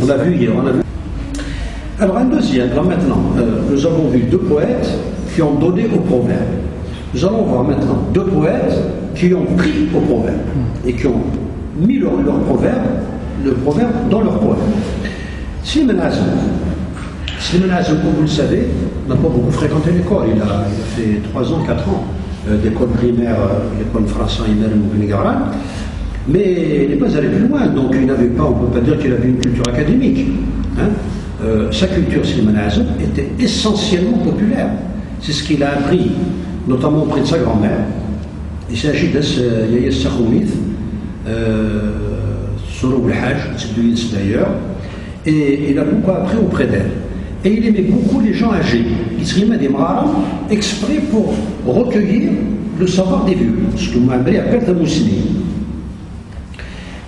On l'a vu hier, on a vu. Alors un deuxième, là maintenant, nous avons vu deux poètes qui ont donné au proverbe. Nous allons voir maintenant deux poètes qui ont pris au proverbe et qui ont mis le proverbe dans leur poème. Slimane Azem, comme vous le savez, n'a pas beaucoup fréquenté l'école. Il a fait 3 ans, 4 ans d'école primaire, l'école française au Bénégaran, mais il n'est pas allé plus loin, donc il n'avait pas, on ne peut pas dire qu'il avait une culture académique. Hein. Sa culture, Slimane Azem, était essentiellement populaire. C'est ce qu'il a appris, notamment auprès de sa grand-mère. Il s'agit de Yaya Sakhoumith, Soroub el-Hajj, d'ailleurs, et il a beaucoup appris auprès d'elle. Et il aimait beaucoup les gens âgés. Il se remet des marins exprès pour recueillir le savoir des vieux, ce que Mohamed appelle la mousseline.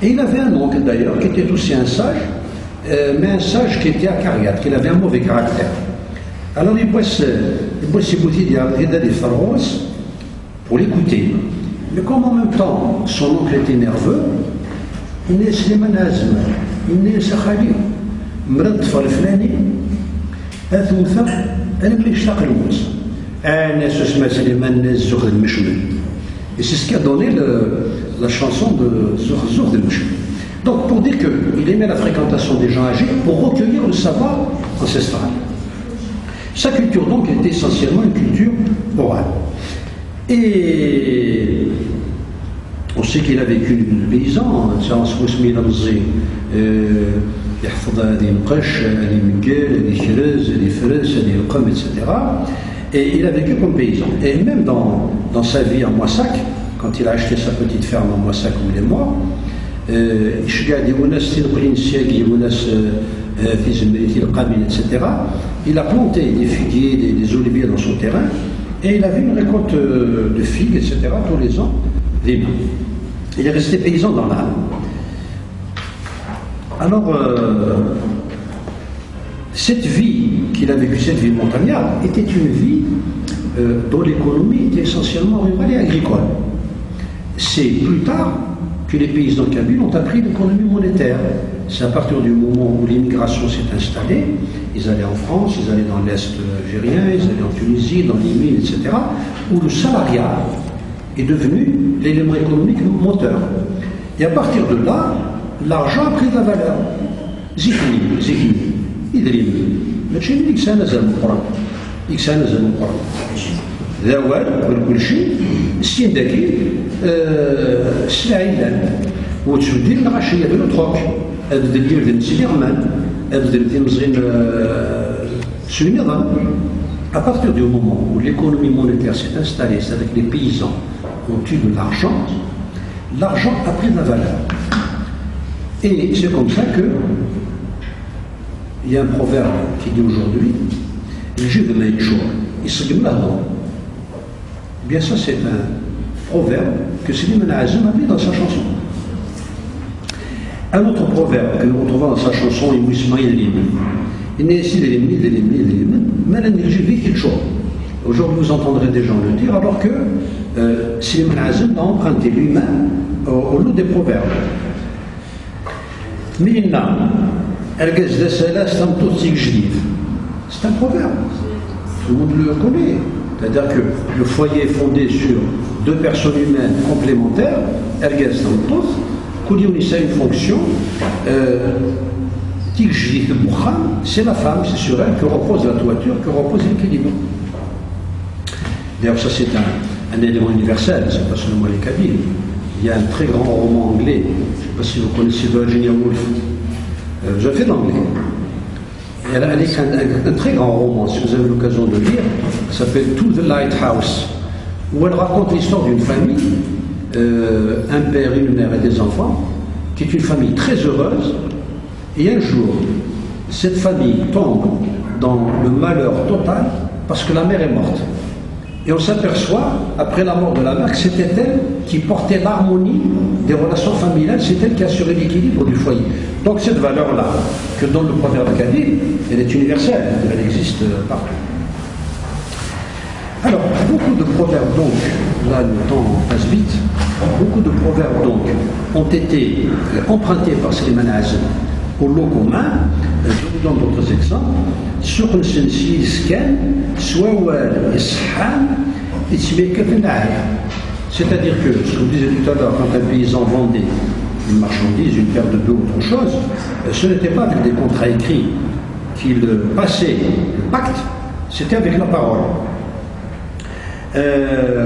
Et il avait un oncle d'ailleurs qui était aussi un sage, mais un sage qui était acariâtre, qui avait un mauvais caractère. Alors il boit ses bouteilles des pharos pour l'écouter. Mais comme en même temps son oncle était nerveux, il n'est Slimane Azem, il n'est Sakhali, مرض طفل الفلاني أثوثة أنا ملي اشتاق الموت أنا اسمها سليمان الزغد المشمل. Et c'est ce qui a donné la chanson de Zugd el-Meshmel. Donc pour dire qu'il aimait la fréquentation des gens âgés pour recueillir le savoir ancestral. Sa culture donc était essentiellement une culture orale. Et on sait qu'il a vécu le paysan, يحفظ هذه القش، هذه المنقال، هذه الخرز، هذه الفرس، هذه القم, etc. Et il a vécu comme paysan. Et même dans sa vie à Moissac, quand il a acheté sa petite ferme à Moissac où il est mort, etc. Il a planté des figuiers, des oliviers dans son terrain, et il avait une récolte de figues, etc. tous les ans. Il est resté paysan dans l'âme. Alors, cette vie qu'il a vécue, cette vie montagnarde, était une vie dont l'économie était essentiellement rurale et agricole. C'est plus tard que les paysans kabyles ont appris l'économie monétaire. C'est à partir du moment où l'immigration s'est installée, ils allaient en France, ils allaient dans l'Est algérien, ils allaient en Tunisie, dans les mines, etc., où le salariat est devenu l'élément économique moteur. Et à partir de là, l'argent a pris de la valeur. Zikni, idrim. ماشي اللي كسان زال القرآن. كسان زال القرآن. ذا والو كل شيء السين داكي السلعة وتسودي الغاشية ديال التروك. أبدل ديال المسيلي غمان. أبدل ديال مزغين سوني نظام. À partir du moment où l'économie monétaire s'est installée, c'est-à-dire que les paysans ont eu de l'argent a pris de la valeur. Et c'est comme ça que il y a un proverbe qui dit aujourd'hui bien ça c'est un proverbe que Slimane Azem a mis dans sa chanson. Un autre proverbe que nous retrouvons dans sa chanson est aujourd'hui vous entendrez des gens le dire alors que Slimane Azem a emprunté lui-même au lot des proverbes. Minna, c'est un proverbe, tout le monde le connaît. C'est-à-dire que le foyer est fondé sur deux personnes humaines complémentaires, c'est une fonction, c'est la femme, c'est sur elle que repose la toiture, que repose l'équilibre. D'ailleurs, ça c'est un élément universel, c'est pas seulement les Kabyles. Il y a un très grand roman anglais, je ne sais pas si vous connaissez Virginia Woolf, je fais l'anglais. Elle est un très grand roman, si vous avez l'occasion de lire, ça s'appelle To the Lighthouse, où elle raconte l'histoire d'une famille, un père, une mère et des enfants, qui est une famille très heureuse, et un jour, cette famille tombe dans le malheur total parce que la mère est morte. Et on s'aperçoit, après la mort de la mère, que c'était elle qui portait l'harmonie des relations familiales, c'est elle qui assurait l'équilibre du foyer. Donc cette valeur-là, que donne le proverbe kabyle, elle est universelle, elle existe partout. Alors, beaucoup de proverbes donc, là le temps passe vite, beaucoup de proverbes donc ont été empruntés par Slimane Azem au lot commun. Je vous donne d'autres exemples. Sur le sensi scan, soit c'est-à-dire que, ce que vous disiez tout à l'heure, quand un paysan vendait une marchandise, une paire de bœufs ou autre chose, ce n'était pas avec des contrats écrits qu'il passait le pacte, c'était avec la parole.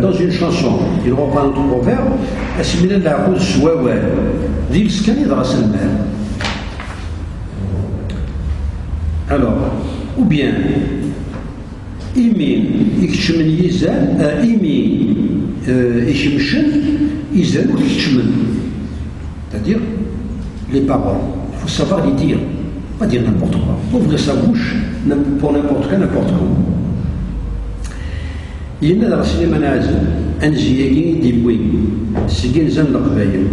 Dans une chanson, il reprend un autre proverbe, assimilé de la rose swawal, dit scanner dans la scène même. Alors, ou bien, Imin, Ikchmen Yizan, Imi, Ikchemchen, Yizan ou Ikchmen. C'est-à-dire, les paroles, il faut savoir les dire, pas dire n'importe quoi. Il faut ouvrir sa bouche pour n'importe quoi, n'importe comment. Il y en a dans le cinéma nazi, un ziyagi d'Iboué, c'est qu'il y a un l'Aqbaïl,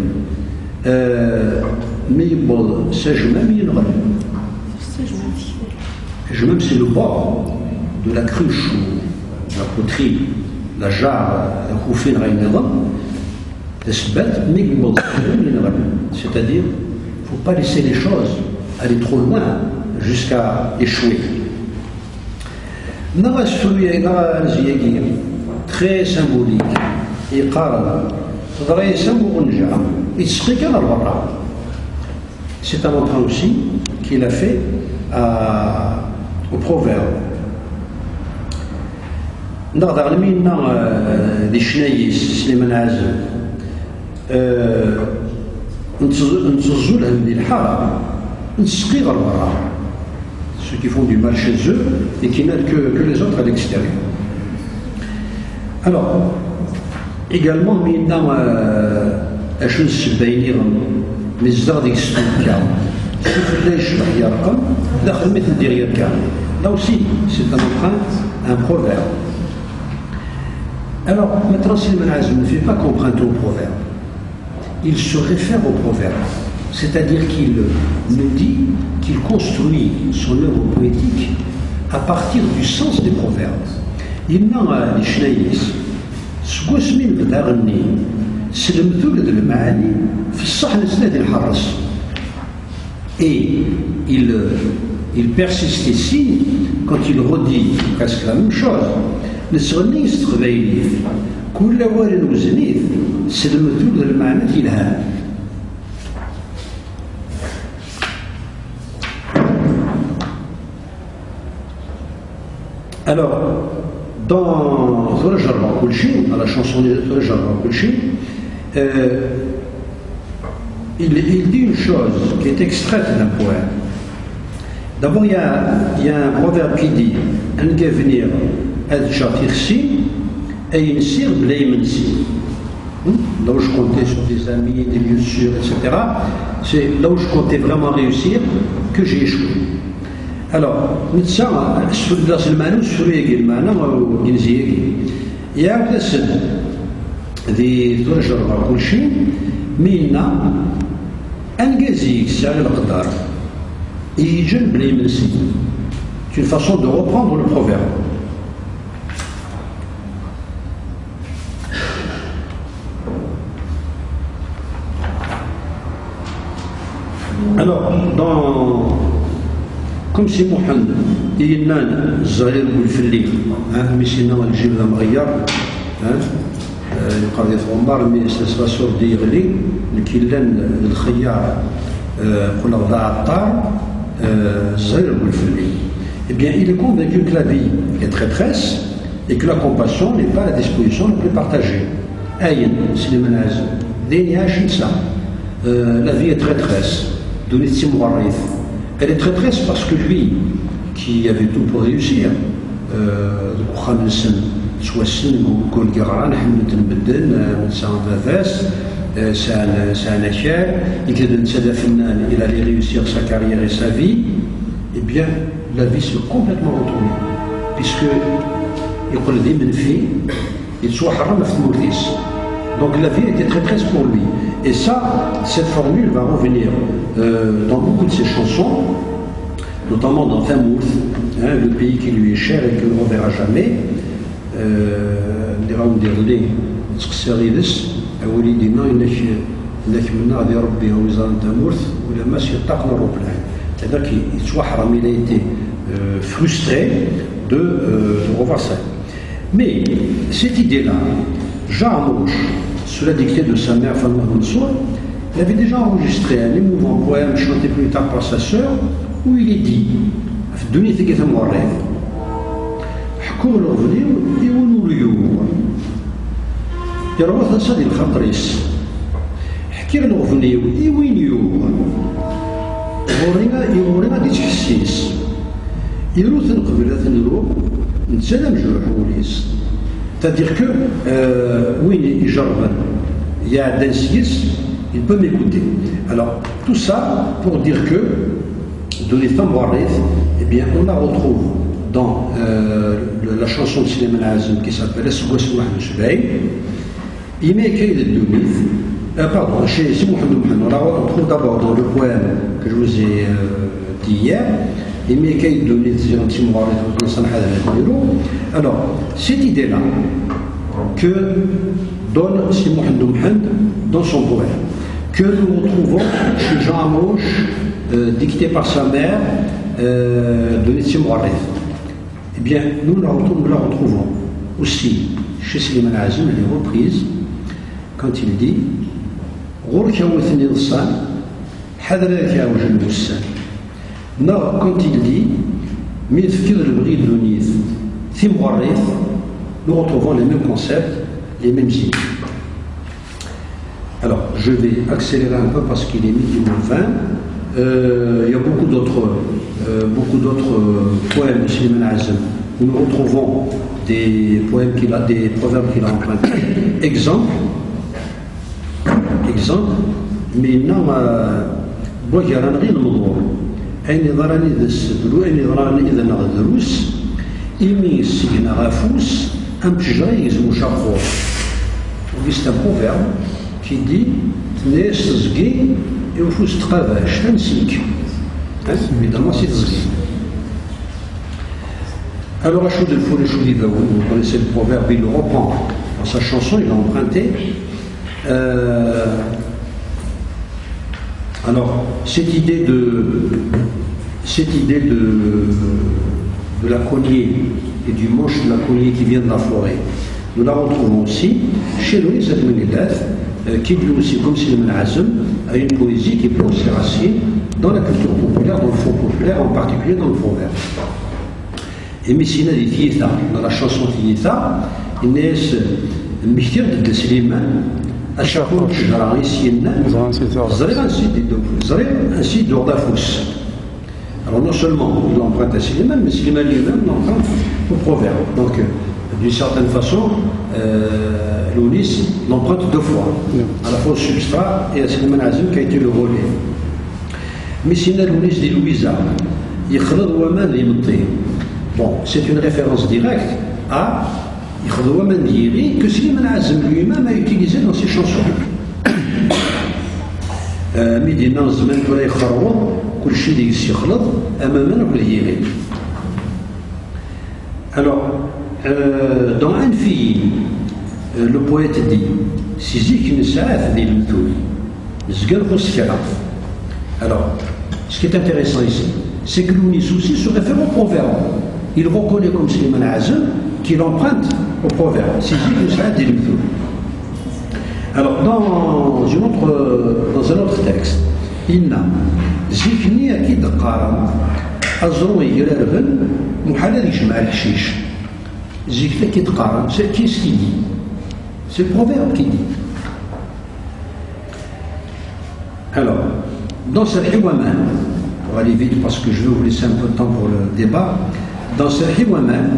mais il y a Sajmam, il y a Sajmam, c'est le bord de la cruche, la poterie, la jarre, la koufine, c'est-à-dire, il ne faut pas laisser les choses aller trop loin jusqu'à échouer. Très symbolique. C'est un emprunt aussi qu'il a fait au proverbe. نقدر لمينا دي شنايس سليمان عازم نتزو لهم دي الحاره نسقي غير برا ceux qui font du mal chez eux et qui n'aident que les autres à l'extérieur. Alors, également, مينا اشو نسباينيهم مزدار ديك السوكا شوف اللي يشبح يرقم داخل مثل دير كامل. Là aussi, c'est un emprunt, un proverbe. Alors, maintenant, Silman Azm ne fait pas qu'emprunter au proverbe. Il se réfère au proverbe. C'est-à-dire qu'il nous dit qu'il construit son œuvre poétique à partir du sens des proverbes. Il n'a les chnayis, سقوسمين بدا غني سلمتو لد المعاني في الصحن سناد الحرس. Et il persiste ici quand il redit presque la même chose. نسغني يستغبايليف كل وارد وزنيف سلمتو لد المعنى الهام. Alors, dans Zorajarba Kulchi, dans la chanson de Zorajarba Kulchi, il dit une chose qui est extraite d'un poème. D'abord, il y a un proverbe qui dit Un gavenir adjatirsi et une sir bleimensi. Là où je comptais sur des amis, des lieux sûrs, etc., c'est là où je comptais vraiment réussir que j'ai échoué. Alors, نتسا السؤال المعنى السوري المعنى والإنجليزي يا تسد ذي ترجر كل شيء منا أنجزيك سال القدر يجن بلي منسي. C'est une façon de reprendre le proverbe. Alors, comme c'est Mohamed, il y a un Zahir Boulfili, mais sinon il y a un Mghayar, il y a un mais ça sera sur des relais, qui est le Khayar, pour l'Arda'attar, Zahir Boulfili. Eh bien, il est convaincu que la vie est traîtresse et que la compassion n'est pas la disposition la plus partagée. Aïn, c'est le manaz. La vie est traîtresse. Donitsi Mouarif. Elle est traîtresse parce que lui, qui avait tout pour réussir, il allait réussir sa carrière et sa vie, eh bien, la vie s'est complètement retournée. Puisque, donc la vie était traîtresse pour lui. Et ça, cette formule va revenir dans beaucoup de ses chansons, notamment dans Thamouth, le pays qui lui est cher et qu'il ne reverra jamais. وليدنا إنك من نادي ربي وزارة تمورث ولا ماشي يطاقنا روبلان C'est-à-dire qu'il a été frustré de revoir ça. Mais cette idée-là, Jean Amouche, sous la dictée de sa mère Fatma Mansour, il avait déjà enregistré un émouvant poème chanté plus tard par sa sœur, où il est dit Duni Tigeta Mouarref, Hakoum al-Revenir, Iounou Lyour, Yarwat Asad il-Khatris, Hakir al-Revenir, Iouin Your, Iorina di Tchassis, Irouth al-Qbilat al-Nour, Nsalam Jouhoulis. C'est-à-dire que, oui, il y a d'un six, il peut m'écouter. Alors, tout ça pour dire que, de l'Islam Warith, eh bien, on la retrouve dans la chanson de Slimane Azem qui s'appelle Eswasouah Nshbay. Il met Kaïd el-Doumith, pardon, chez Mohamed Mohamed, on la retrouve d'abord dans le poème que je vous ai dit hier. Il met Kaïd el-Doumith, c'est un petit Warith, alors, cette idée-là que donne Mohamed Mohamed dans son poème, que nous retrouvons chez Jean Amouche, dicté par sa mère, de Nessim Warith. Eh bien, nous la retrouvons aussi chez Slimane Azem, elle est reprise, quand il dit quand il dit nous retrouvons les mêmes concepts, les mêmes idées. Alors, je vais accélérer un peu parce qu'il est midi moins 20. Il y a beaucoup d'autres poèmes de Slimane Azem où nous retrouvons des proverbes qu'il a empruntés. Exemple, mais non, بوجران غير المضور أين ضراني ذا السبلو أين ضراني إذا نغدروس إمي السجن غافوس أم تجري يزمو شاخور. C'est un proverbe qui dit Tnès tezgi et ufus tqavash tansik. Évidemment, c'est tezgi. Alors, Achoud el-Foul et Choudi Daoud, vous connaissez le proverbe, il le reprend dans sa chanson, il l'a emprunté. Alors, cette idée de la cognée et du manche de la cognée qui vient de la forêt, nous la retrouvons aussi chez Louis Zadmenidat, qui lui aussi, comme Slimane Azem, a une poésie qui plonge ses racines dans la culture populaire, dans le fond populaire, en particulier dans le proverbe. Et Messina dit Thietha, dans la chanson Thietha, il n'est Michtir de Slimane. À chaque fois que je vais ici, vous avez un site d'Ordafous. Alors non seulement il emprunte à Slimane, mais Slimane lui-même l'emprunte au proverbe. Donc, d'une certaine façon, l'Ounis l'emprunte deux fois, à la fois au substrat et à Slimane Azem qui a été le relais. Mais sinon, l'Ounis dit Louisa, bon, c'est une référence directe à que Slimane Azem lui-même a utilisé dans ses chansons. Midina Zman Touré Kharwa, Kulchi de Yissikhlad, Amaman Ouliyiri. Alors, dans un film, le poète dit Sizik Nisa'at di l'Mtoui, Zgal Khoskara. Alors, ce qui est intéressant ici, c'est que l'Ounis aussi se réfère au proverbe. Il reconnaît comme Slimane Azem qu'il emprunte au proverbe. Sizik Nisa'at di l'Mtoui. Alors, dans un autre texte, Inna Zikni Akid Qaram, Azrou Yirarben, Mouhalad Ijma al-Hashish. Zikni Akid Qaram, c'est qui ce qui dit? C'est le proverbe qui dit. Alors, dans ce Hiwaman, pour aller vite parce que je vais vous laisser un peu de temps pour le débat, dans ce Hiwaman,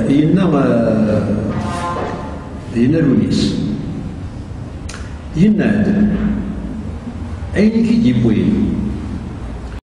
il y a l'Ounis. يناد أين كي يبوي